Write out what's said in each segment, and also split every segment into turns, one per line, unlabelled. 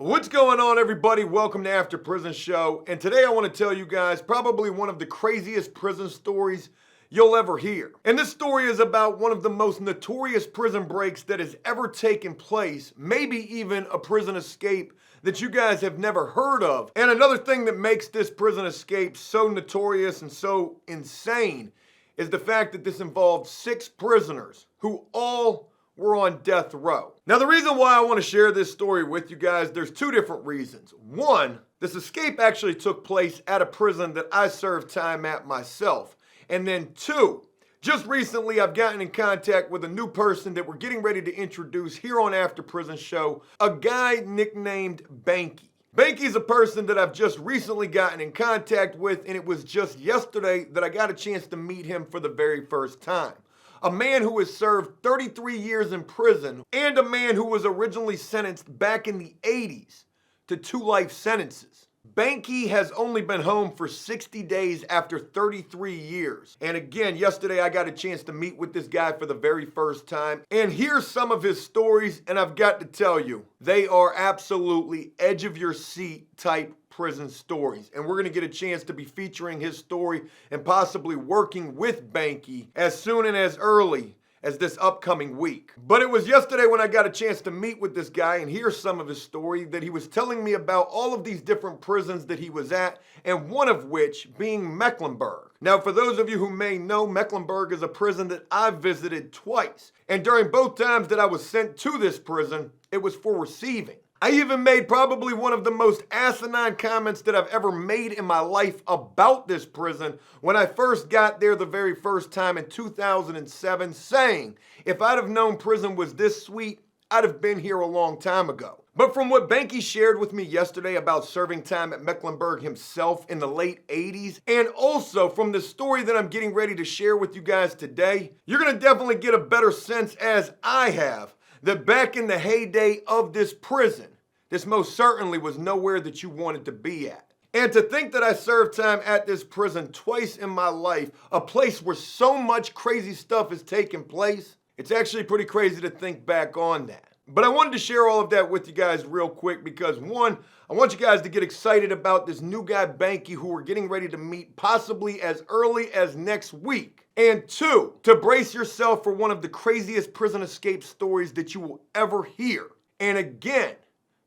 What's going on, everybody? Welcome to After Prison Show. And today I want to tell you guys probably one of the craziest prison stories you'll ever hear. And this story is about one of the most notorious prison breaks that has ever taken place, maybe even a prison escape that you guys have never heard of. And another thing that makes this prison escape so notorious and so insane is the fact that this involved 6 prisoners who all were on death row. Now, the reason why I want to share this story with you guys, there's 2 different reasons. One, this escape actually took place at a prison that I served time at myself. And then 2, just recently I've gotten in contact with a new person that we're getting ready to introduce here on After Prison Show, a guy nicknamed Banky. Banky's a person that I've just recently gotten in contact with, and it was just yesterday that I got a chance to meet him for the very first time. A man who has served 33 years in prison, and a man who was originally sentenced back in the 80s to 2 life sentences. Banky has only been home for 60 days after 33 years. And again, yesterday I got a chance to meet with this guy for the very first time and hear some of his stories, and I've got to tell you, they are absolutely edge of your seat type prison stories. And we're going to get a chance to be featuring his story and possibly working with Banky as soon and as early as this upcoming week. But it was yesterday when I got a chance to meet with this guy and hear some of his story that he was telling me about all of these different prisons that he was at, and one of which being Mecklenburg. Now, for those of you who may know, Mecklenburg is a prison that I've visited twice. And during both times that I was sent to this prison, it was for receiving. I even made probably one of the most asinine comments that I've ever made in my life about this prison when I first got there the very first time in 2007, saying, if I'd have known prison was this sweet, I'd have been here a long time ago. But from what Banky shared with me yesterday about serving time at Mecklenburg himself in the late 80s, and also from the story that I'm getting ready to share with you guys today, you're going to definitely get a better sense, as I have, that back in the heyday of this prison, this most certainly was nowhere that you wanted to be at. And to think that I served time at this prison twice in my life, a place where so much crazy stuff has taken place, it's actually pretty crazy to think back on that. But I wanted to share all of that with you guys real quick because, one, I want you guys to get excited about this new guy, Banky, who we're getting ready to meet possibly as early as next week. And 2, to brace yourself for one of the craziest prison escape stories that you will ever hear. And again,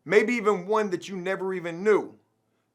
maybe even one that you never even knew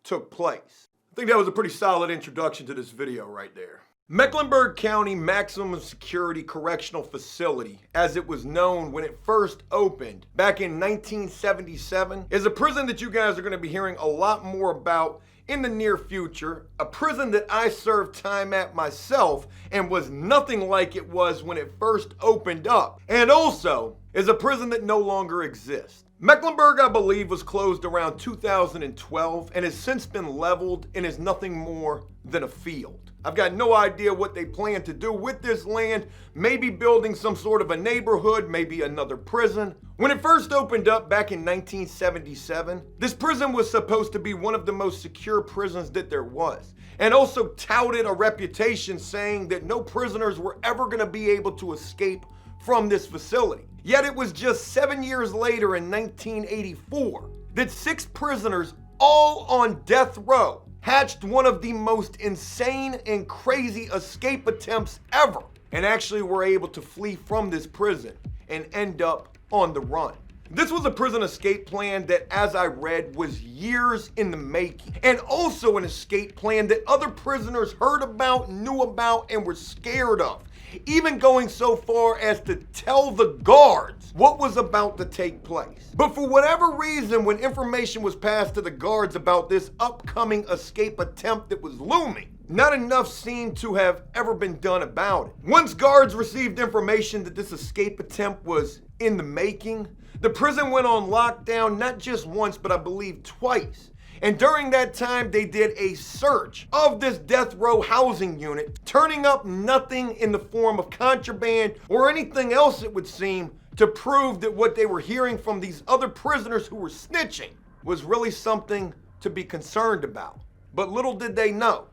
took place. I think that was a pretty solid introduction to this video right there. Mecklenburg County Maximum Security Correctional Facility, as it was known when it first opened back in 1977, is a prison that you guys are going to be hearing a lot more about in the near future, a prison that I served time at myself and was nothing like it was when it first opened up, and also is a prison that no longer exists. Mecklenburg, I believe, was closed around 2012 and has since been leveled and is nothing more than a field. I've got no idea what they plan to do with this land, maybe building some sort of a neighborhood, maybe another prison. When it first opened up back in 1977, this prison was supposed to be one of the most secure prisons that there was, and also touted a reputation saying that no prisoners were ever going to be able to escape from this facility. Yet it was just 7 years later in 1984 that 6 prisoners, all on death row, hatched one of the most insane and crazy escape attempts ever, and actually were able to flee from this prison and end up on the run. This was a prison escape plan that, as I read, was years in the making, and also an escape plan that other prisoners heard about, knew about, and were scared of, even going so far as to tell the guards what was about to take place. But for whatever reason, when information was passed to the guards about this upcoming escape attempt that was looming, not enough seemed to have ever been done about it. Once guards received information that this escape attempt was in the making, the prison went on lockdown not just once, but I believe twice. And during that time, they did a search of this death row housing unit, turning up nothing in the form of contraband or anything else, it would seem, to prove that what they were hearing from these other prisoners who were snitching was really something to be concerned about. But little did they know,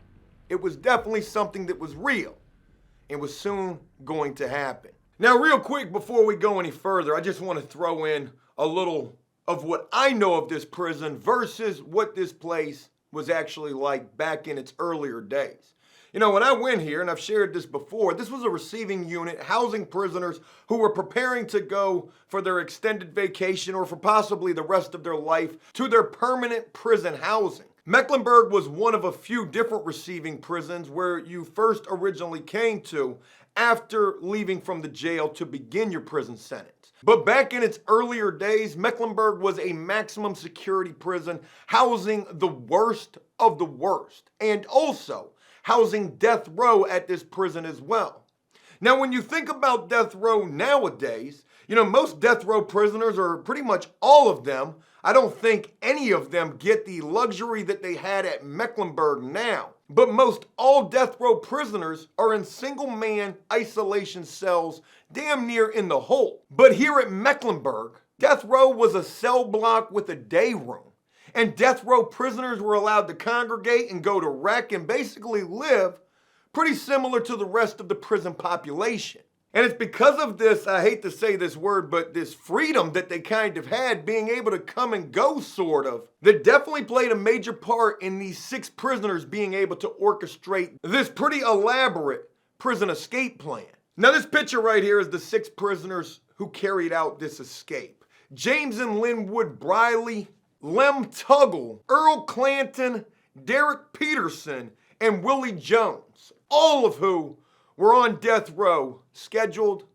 it was definitely something that was real and was soon going to happen. Now, real quick, before we go any further, I just want to throw in a little of what I know of this prison versus what this place was actually like back in its earlier days. You know, when I went here, and I've shared this before, this was a receiving unit housing prisoners who were preparing to go for their extended vacation or for possibly the rest of their life to their permanent prison housing. Mecklenburg was one of a few different receiving prisons where you first originally came to after leaving from the jail to begin your prison sentence. But back in its earlier days, Mecklenburg was a maximum security prison housing the worst of the worst, and also housing death row at this prison as well. Now, when you think about death row nowadays, you know, most death row prisoners, or pretty much all of them, I don't think any of them get the luxury that they had at Mecklenburg now. But most all death row prisoners are in single-man isolation cells damn near in the hole. But here at Mecklenburg, death row was a cell block with a day room. And death row prisoners were allowed to congregate and go to rec and basically live pretty similar to the rest of the prison population. And it's because of this, I hate to say this word, but this freedom that they kind of had, being able to come and go sort of, that definitely played a major part in these 6 prisoners being able to orchestrate this pretty elaborate prison escape plan. Now this picture right here is the 6 prisoners who carried out this escape. James and Linwood Briley, Lem Tuggle, Earl Clanton, Derek Peterson, and Willie Jones, all of who were on death row, scheduled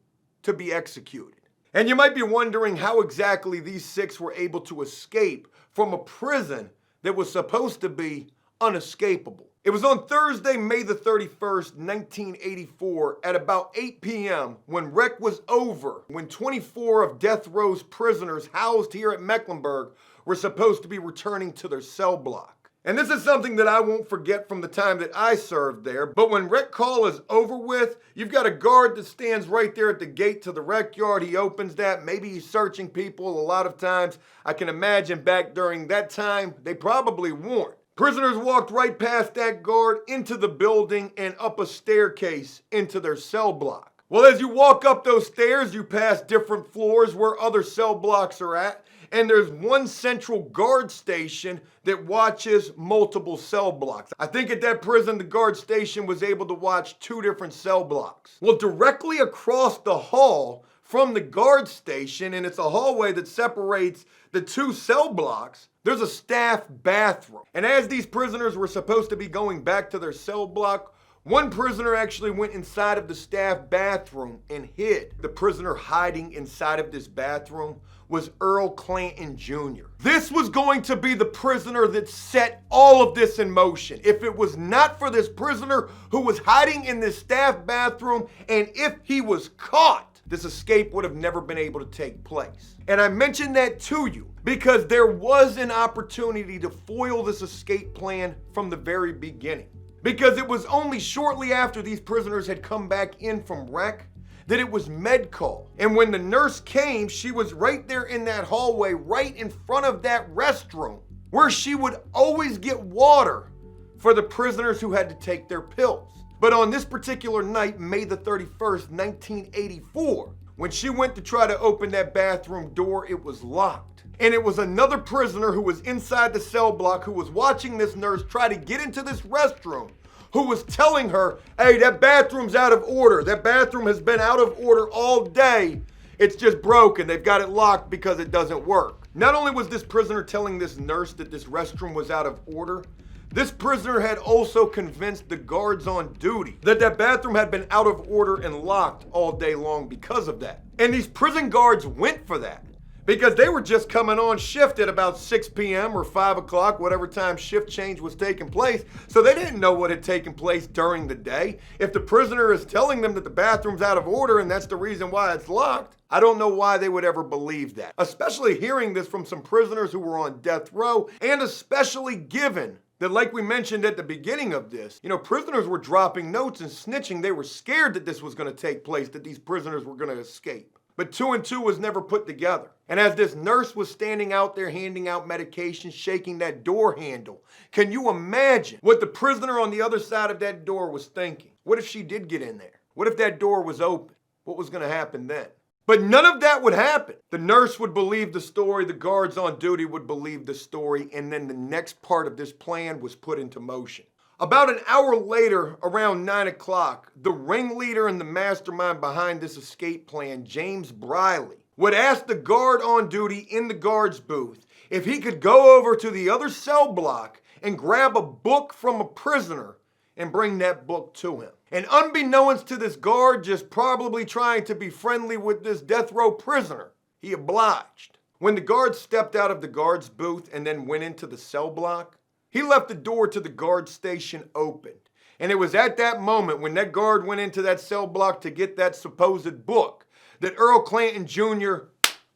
to be executed. And you might be wondering how exactly these 6 were able to escape from a prison that was supposed to be unescapable. It was on Thursday, May the 31st, 1984, at about 8 p.m. when rec was over, when 24 of death row's prisoners housed here at Mecklenburg were supposed to be returning to their cell block. And this is something that I won't forget from the time that I served there, but when rec call is over with, you've got a guard that stands right there at the gate to the rec yard. He opens that, maybe he's searching people. A lot of times, I can imagine back during that time, they probably weren't. Prisoners walked right past that guard into the building and up a staircase into their cell block. Well, as you walk up those stairs, you pass different floors where other cell blocks are at, and there's one central guard station that watches multiple cell blocks. I think at that prison, the guard station was able to watch 2 different cell blocks. Well, directly across the hall from the guard station, and it's a hallway that separates the 2 cell blocks, there's a staff bathroom. And as these prisoners were supposed to be going back to their cell block, one prisoner actually went inside of the staff bathroom and hid. The prisoner hiding inside of this bathroom was Earl Clanton Jr. This was going to be the prisoner that set all of this in motion. If it was not for this prisoner who was hiding in this staff bathroom, and if he was caught, this escape would have never been able to take place. And I mentioned that to you because there was an opportunity to foil this escape plan from the very beginning. Because it was only shortly after these prisoners had come back in from rec that it was med call. And when the nurse came, she was right there in that hallway, right in front of that restroom, where she would always get water for the prisoners who had to take their pills. But on this particular night, May the 31st, 1984, when she went to try to open that bathroom door, it was locked. And it was another prisoner who was inside the cell block who was watching this nurse try to get into this restroom, who was telling her, hey, that bathroom's out of order. That bathroom has been out of order all day. It's just broken. They've got it locked because it doesn't work. Not only was this prisoner telling this nurse that this restroom was out of order, this prisoner had also convinced the guards on duty that that bathroom had been out of order and locked all day long because of that. And these prison guards went for that because they were just coming on shift at about 6 p.m. or 5 o'clock, whatever time shift change was taking place. So they didn't know what had taken place during the day. If the prisoner is telling them that the bathroom's out of order and that's the reason why it's locked, I don't know why they would ever believe that. Especially hearing this from some prisoners who were on death row, and especially given that, like we mentioned at the beginning of this, prisoners were dropping notes and snitching. They were scared that this was going to take place, that these prisoners were going to escape. But 2 and 2 was never put together. And as this nurse was standing out there handing out medication, shaking that door handle, can you imagine what the prisoner on the other side of that door was thinking? What if she did get in there? What if that door was open? What was going to happen then? But none of that would happen. The nurse would believe the story, the guards on duty would believe the story, and then the next part of this plan was put into motion. About an hour later, around 9 o'clock, the ringleader and the mastermind behind this escape plan, James Briley, would ask the guard on duty in the guard's booth if he could go over to the other cell block and grab a book from a prisoner and bring that book to him. And unbeknownst to this guard, just probably trying to be friendly with this death row prisoner, he obliged. When the guard stepped out of the guard's booth and then went into the cell block, he left the door to the guard station opened. And it was at that moment when that guard went into that cell block to get that supposed book that Earl Clanton Jr.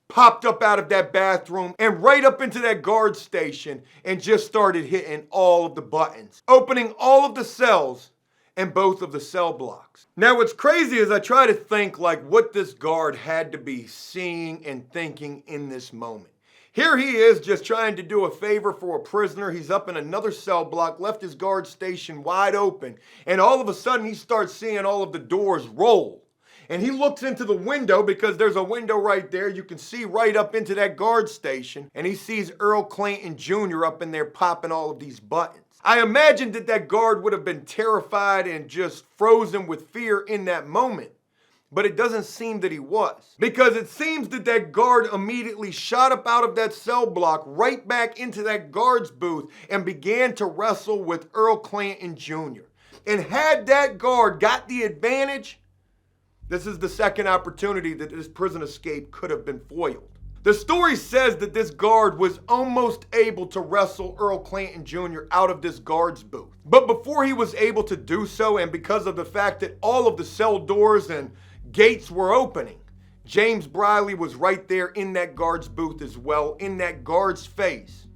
popped up out of that bathroom and right up into that guard station and just started hitting all of the buttons, opening all of the cells and both of the cell blocks. Now what's crazy is I try to think like what this guard had to be seeing and thinking in this moment. Here he is just trying to do a favor for a prisoner. He's up in another cell block, left his guard station wide open, and all of a sudden he starts seeing all of the doors roll. And he looks into the window because there's a window right there. You can see right up into that guard station, and he sees Earl Clanton Jr. up in there popping all of these buttons. I imagine that that guard would have been terrified and just frozen with fear in that moment. But it doesn't seem that he was, because it seems that that guard immediately shot up out of that cell block right back into that guard's booth and began to wrestle with Earl Clanton Jr. And had that guard got the advantage, this is the second opportunity that this prison escape could have been foiled. The story says that this guard was almost able to wrestle Earl Clanton Jr. out of this guard's booth. But before he was able to do so, and because of the fact that all of the cell doors and gates were opening, James Briley was right there in that guard's booth as well, in that guard's face,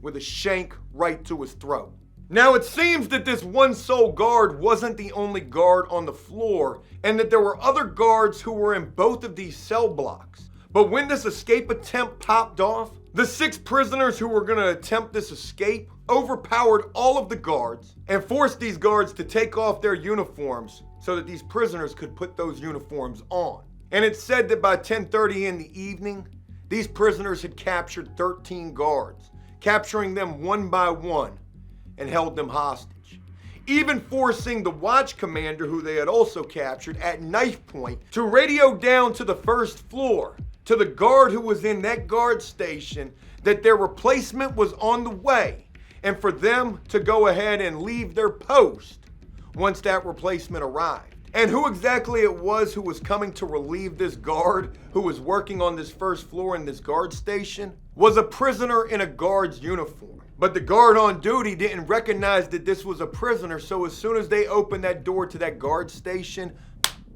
with a shank right to his throat. Now it seems that this one sole guard wasn't the only guard on the floor, and that there were other guards who were in both of these cell blocks. But when this escape attempt popped off, the 6 prisoners who were going to attempt this escape overpowered all of the guards and forced these guards to take off their uniforms so that these prisoners could put those uniforms on. And it's said that by 10:30 in the evening, these prisoners had captured 13 guards, capturing them one by one and held them hostage, even forcing the watch commander, who they had also captured at knife point, to radio down to the first floor to the guard who was in that guard station that their replacement was on the way, and for them to go ahead and leave their post once that replacement arrived. And who exactly it was who was coming to relieve this guard who was working on this first floor in this guard station was a prisoner in a guard's uniform. But the guard on duty didn't recognize that this was a prisoner, so as soon as they opened that door to that guard station,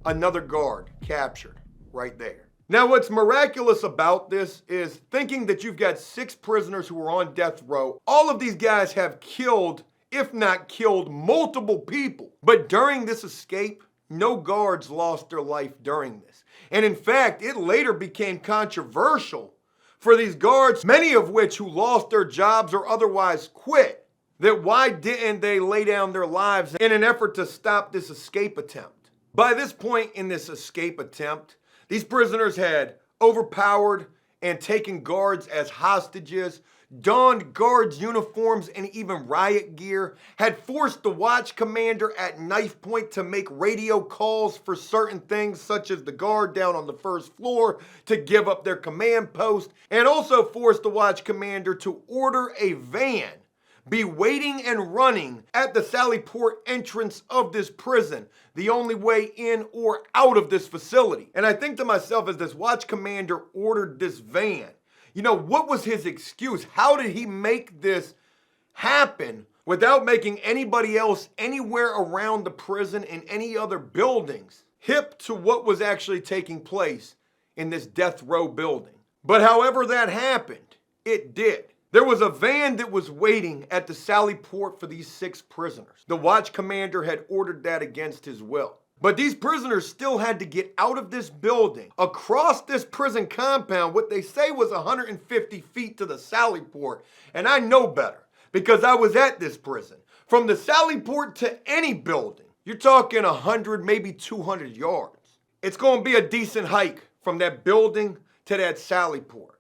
another guard captured right there. Now what's miraculous about this is thinking that you've got 6 prisoners who are on death row. All of these guys have killed, if not killed, multiple people. But during this escape, no guards lost their life during this. And in fact, it later became controversial for these guards, many of which who lost their jobs or otherwise quit, that why didn't they lay down their lives in an effort to stop this escape attempt? By this point in this escape attempt, these prisoners had overpowered and taken guards as hostages, donned guards' uniforms and even riot gear, had forced the watch commander at knife point to make radio calls for certain things such as the guard down on the first floor to give up their command post, and also forced the watch commander to order a van be waiting and running at the Sallyport entrance of this prison, the only way in or out of this facility. And I think to myself, as this watch commander ordered this van, you know, what was his excuse? How did he make this happen without making anybody else anywhere around the prison in any other buildings hip to what was actually taking place in this death row building? But however that happened, it did. There was a van that was waiting at the Sallyport for these 6 prisoners. The watch commander had ordered that against his will. But these prisoners still had to get out of this building, across this prison compound, what they say was 150 feet to the Sallyport. And I know better, because I was at this prison. From the Sallyport to any building, you're talking 100, maybe 200 yards. It's going to be a decent hike from from that building to that sally port.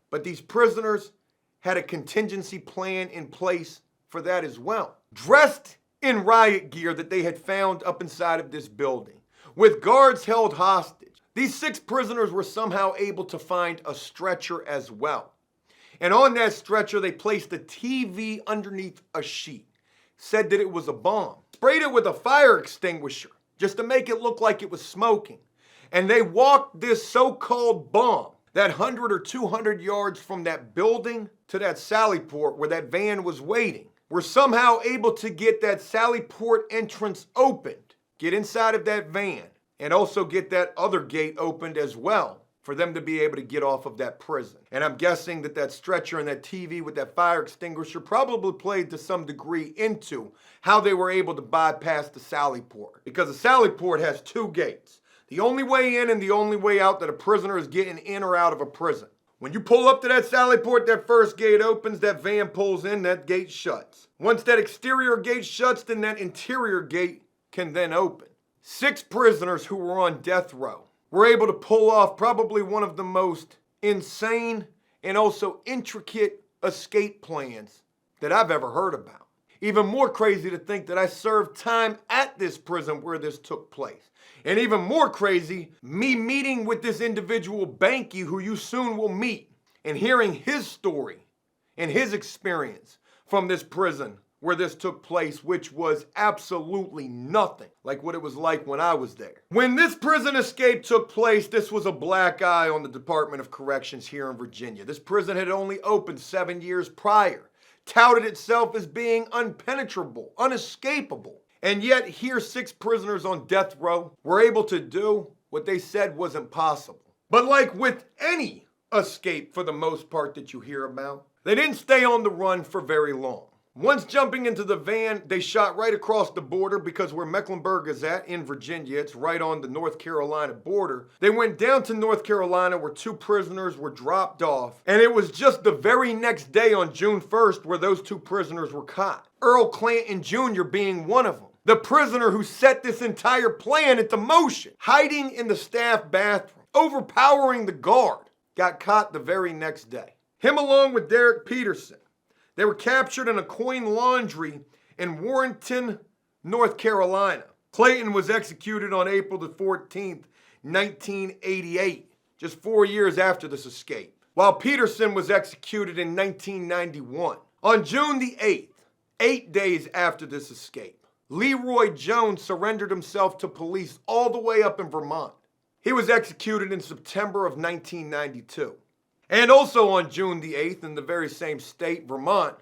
But these prisoners had a contingency plan in place for that as well. Dressed in riot gear that they had found up inside of this building, with guards held hostage, these 6 prisoners were somehow able to find a stretcher as well. And on that stretcher, they placed a TV underneath a sheet, said that it was a bomb, sprayed it with a fire extinguisher just to make it look like it was smoking. And they walked this so-called bomb that 100 or 200 yards from that building to that sally port where that van was waiting. Were somehow able to get that sally port entrance opened, get inside of that van, and also get that other gate opened as well for them to be able to get off of that prison. And I'm guessing that that stretcher and that TV with that fire extinguisher probably played to some degree into how they were able to bypass the sally port. Because the sally port has 2 gates. The only way in and the only way out that a prisoner is getting in or out of a prison. When you pull up to that sally port, that first gate opens, that van pulls in, that gate shuts. Once that exterior gate shuts, then that interior gate can then open. 6 prisoners who were on death row were able to pull off probably one of the most insane and also intricate escape plans that I've ever heard about. Even more crazy to think that I served time at this prison where this took place. And even more crazy, me meeting with this individual Banky, who you soon will meet, and hearing his story and his experience from this prison where this took place, which was absolutely nothing like what it was like when I was there. When this prison escape took place, this was a black eye on the Department of Corrections here in Virginia. This prison had only opened 7 years prior, touted itself as being unpenetrable, unescapable. And yet here 6 prisoners on death row were able to do what they said was impossible. But like with any escape for the most part that you hear about, they didn't stay on the run for very long. Once jumping into the van, they shot right across the border because where Mecklenburg is at in Virginia, it's right on the North Carolina border. They went down to North Carolina where 2 prisoners were dropped off. And it was just the very next day on June 1st where those 2 prisoners were caught. Earl Clanton Jr. being one of them. The prisoner who set this entire plan into motion, hiding in the staff bathroom, overpowering the guard, got caught the very next day. Him along with Derek Peterson. They were captured in a coin laundry in Warrenton, North Carolina. Clayton was executed on April the 14th, 1988, just 4 years after this escape, while Peterson was executed in 1991. On June the 8th, 8 days after this escape, Leroy Jones surrendered himself to police all the way up in Vermont. He was executed in September of 1992. And also on June the 8th, in the very same state, Vermont,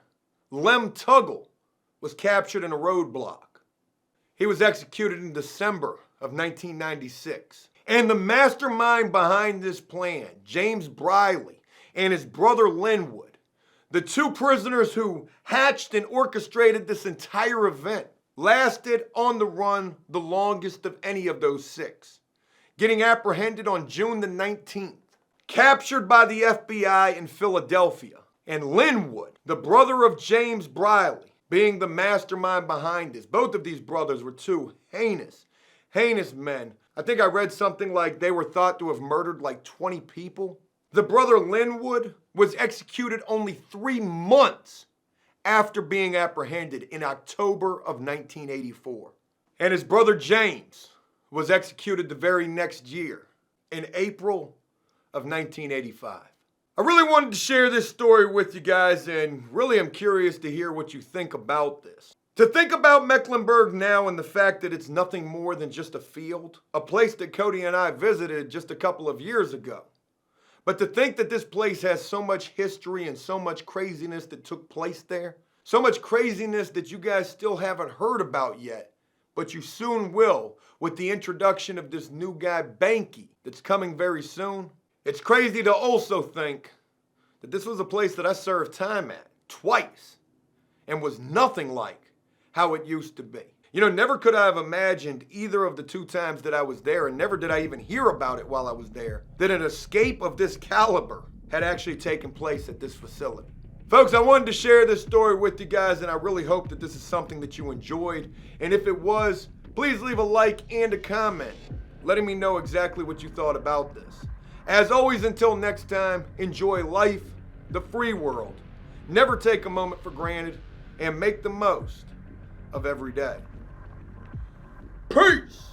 Lem Tuggle was captured in a roadblock. He was executed in December of 1996. And the mastermind behind this plan, James Briley and his brother Linwood, the 2 prisoners who hatched and orchestrated this entire event, lasted on the run the longest of any of those 6, getting apprehended on June the 19th. Captured by the FBI in Philadelphia, and Linwood, the brother of James Briley, being the mastermind behind this. Both of these brothers were 2 heinous men. I think I read something like they were thought to have murdered like 20 people. The brother Linwood was executed only 3 months after being apprehended in October of 1984. And his brother James was executed the very next year in April of 1985. I really wanted to share this story with you guys, and really am curious to hear what you think about this. To think about Mecklenburg now and the fact that it's nothing more than just a field, a place that Cody and I visited just a couple of years ago. But to think that this place has so much history and so much craziness that took place there, so much craziness that you guys still haven't heard about yet, but you soon will with the introduction of this new guy, Banky, that's coming very soon. It's crazy to also think that this was a place that I served time at twice and was nothing like how it used to be. You know, never could I have imagined either of the 2 times that I was there, and never did I even hear about it while I was there, that an escape of this caliber had actually taken place at this facility. Folks, I wanted to share this story with you guys, and I really hope that this is something that you enjoyed. And if it was, please leave a like and a comment letting me know exactly what you thought about this. As always, until next time, enjoy life, the free world. Never take a moment for granted, and make the most of every day. Peace!